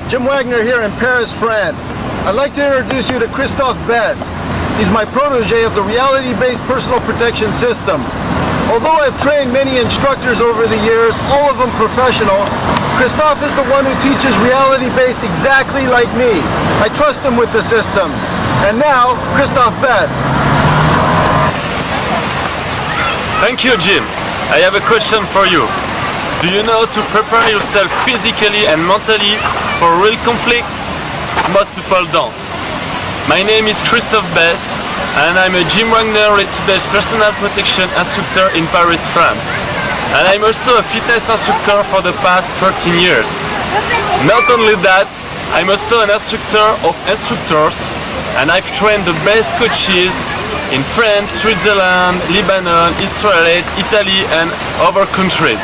Jim Wagner here in Paris, France. I'd like to introduce you to Christophe Besse. He's my protege of the reality-based personal protection system. Although I've trained many instructors over the years, all of them professional, Christophe is the one who teaches reality-based exactly like me. I trust him with the system. And now, Christophe Besse. Thank you, Jim. I have a question for you. Do you know to prepare yourself physically and mentally for real conflict? Most people don't. My name is Christophe Besse and I'm a Jim Wagner reality-based personal protection instructor in Paris, France. And I'm also a fitness instructor for the past 13 years. Not only that, I'm also an instructor of instructors and I've trained the best coaches in France, Switzerland, Lebanon, Israel, Italy and other countries.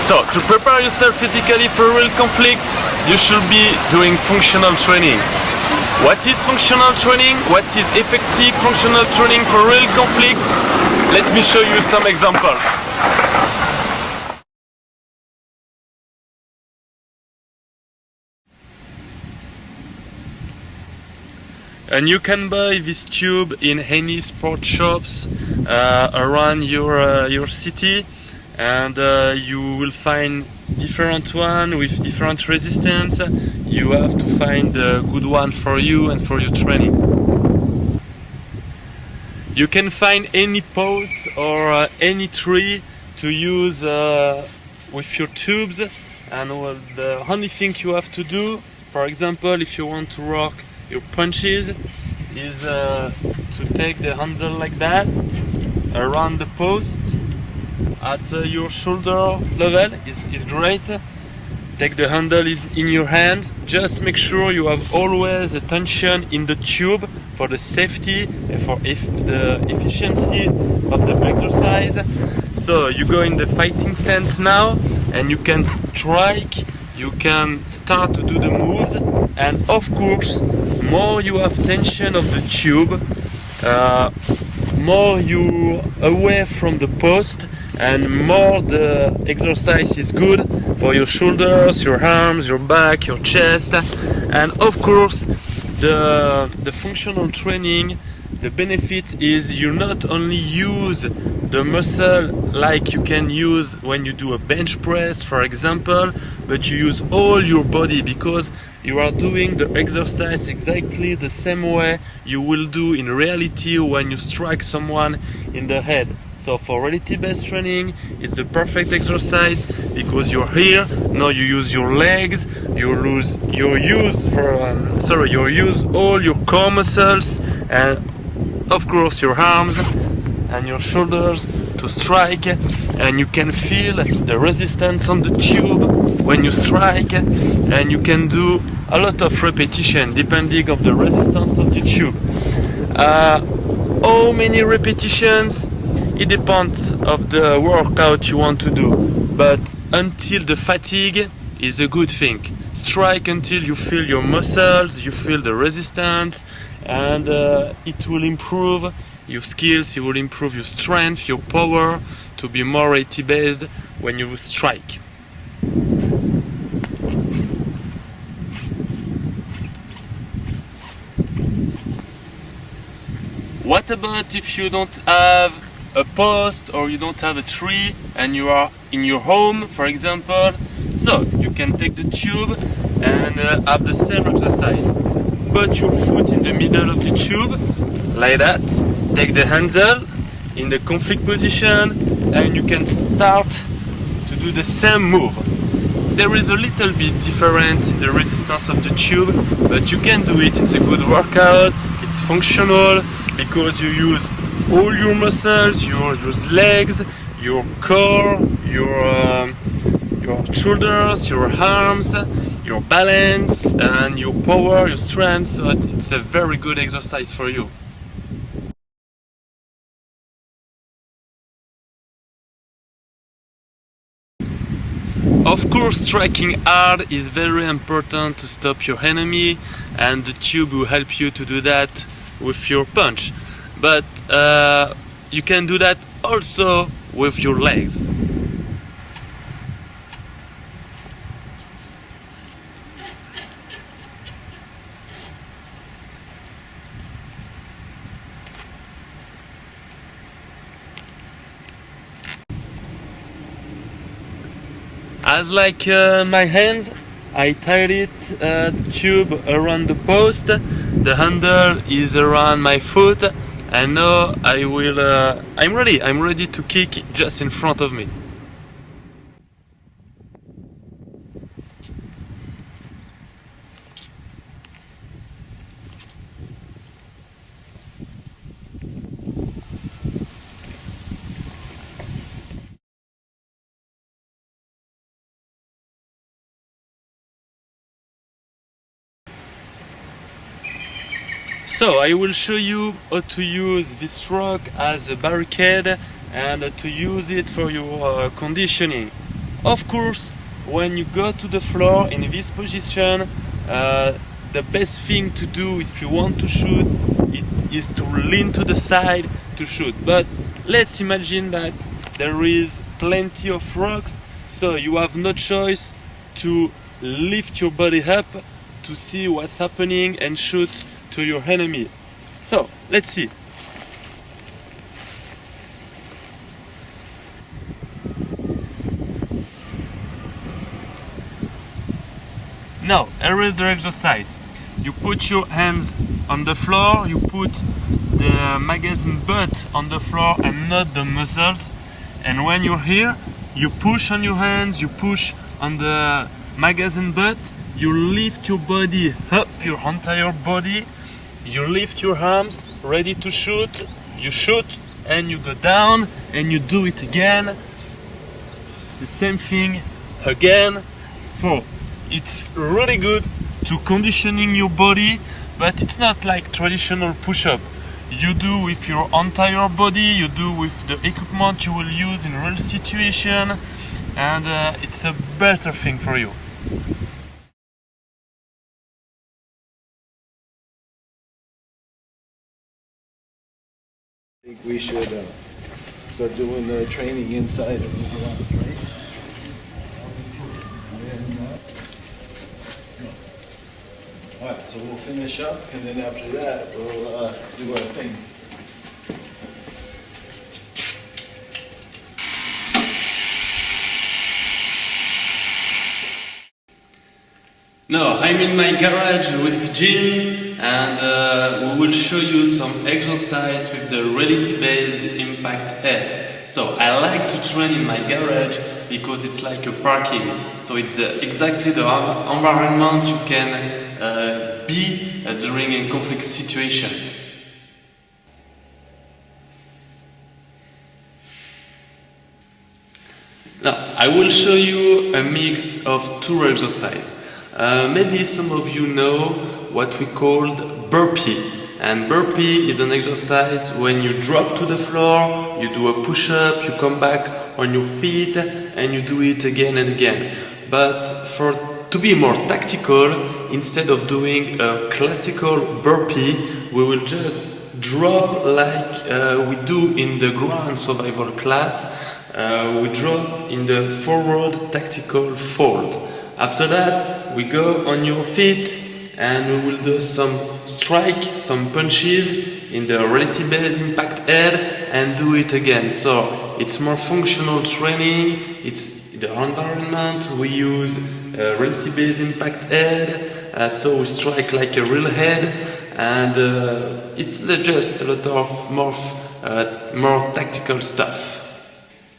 So, to prepare yourself physically for real conflict, you should be doing functional training. What is functional training? What is effective functional training for real conflict? Let me show you some examples. And you can buy this tube in any sport shops around your city. And you will find different one with different resistance. You have to find a good one for you and for your training. You can find any post or any tree to use with your tubes, and the only thing you have to do, for example, if you want to rock your punches, is to take the handle like that around the post at your shoulder level is great. Take the handle in your hand. Just make sure you have always the tension in the tube for the safety and for the efficiency of the exercise. So you go in the fighting stance now and you can strike, you can start to do the moves, and of course more you have tension of the tube, more you away from the post, and more the exercise is good for your shoulders, your arms, your back, your chest. And of course the functional training, the benefit is you not only use the muscle like you can use when you do a bench press, for example, but you use all your body, because you are doing the exercise exactly the same way you will do in reality when you strike someone in the head. So for reality-based training, it's the perfect exercise because you're here. Now you use your legs, you use all your core muscles, and of course your arms and your shoulders to strike, and you can feel the resistance on the tube when you strike, and you can do a lot of repetition depending on the resistance of the tube. How many repetitions? It depends of the workout you want to do, but until the fatigue is a good thing. Strike until you feel your muscles, you feel the resistance, and it will improve your skills, it will improve your strength, your power to be more reality-based when you strike. What about if you don't have a post or you don't have a tree and you are in your home, for example? So you can take the tube and have the same exercise. Put your foot in the middle of the tube, like that. Take the handle in the conflict position and you can start to do the same move. There is a little bit difference in the resistance of the tube, but you can do it. It's a good workout, it's functional, because you use all your muscles, your legs, your core, your shoulders, your arms, your balance, and your power, your strength. So it's a very good exercise for you. Of course, striking hard is very important to stop your enemy, and the tube will help you to do that with your punch. But you can do that also with your legs. As like my hands, I tied it the tube around the post. The handle is around my foot, and now I'm ready. I'm ready to kick just in front of me. So I will show you how to use this rock as a barricade and to use it for your conditioning. Of course, when you go to the floor in this position, the best thing to do if you want to shoot is to lean to the side to shoot. But let's imagine that there is plenty of rocks, so you have no choice to lift your body up to see what's happening and shoot to your enemy. So let's see. Now, here is the exercise. You put your hands on the floor, you put the magazine butt on the floor and not the muscles. And when you're here, you push on your hands, you push on the magazine butt, you lift your body up, your entire body, you lift your arms, ready to shoot, you shoot, and you go down, and you do it again. The same thing again. So it's really good to conditioning your body, but it's not like traditional push-up. You do with your entire body, you do with the equipment you will use in real situation, and it's a better thing for you. I think we should start doing the training inside of the garage, right? Alright, so we'll finish up, and then after that, we'll do our thing. Now, I'm in my garage with Jim, and we will show you some exercise with the reality-based impact head. So I like to train in my garage because it's like a parking. So it's exactly the environment you can be during a conflict situation. Now, I will show you a mix of two exercises. Maybe some of you know what we called burpee. And burpee is an exercise when you drop to the floor, you do a push-up, you come back on your feet, and you do it again and again. But to be more tactical, instead of doing a classical burpee, we will just drop like we do in the ground survival class. We drop in the forward tactical fold. After that, we go on your feet and we will do some strike, some punches in the reality-based impact head and do it again. So it's more functional training, it's the environment, we use reality-based impact head, so we strike like a real head, and it's just a lot of more tactical stuff.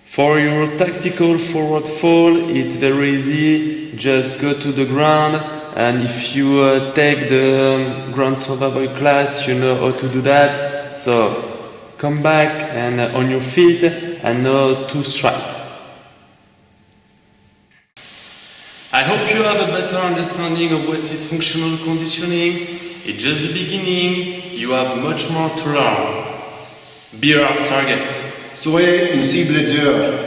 For your tactical forward fall, it's very easy. Just go to the ground, and if you take the ground survival class, you know how to do that. So come back and on your feet and know to strike. I hope you have a better understanding of what is functional conditioning. It's just the beginning. You have much more to learn. Be our target. Soyez une cible dure.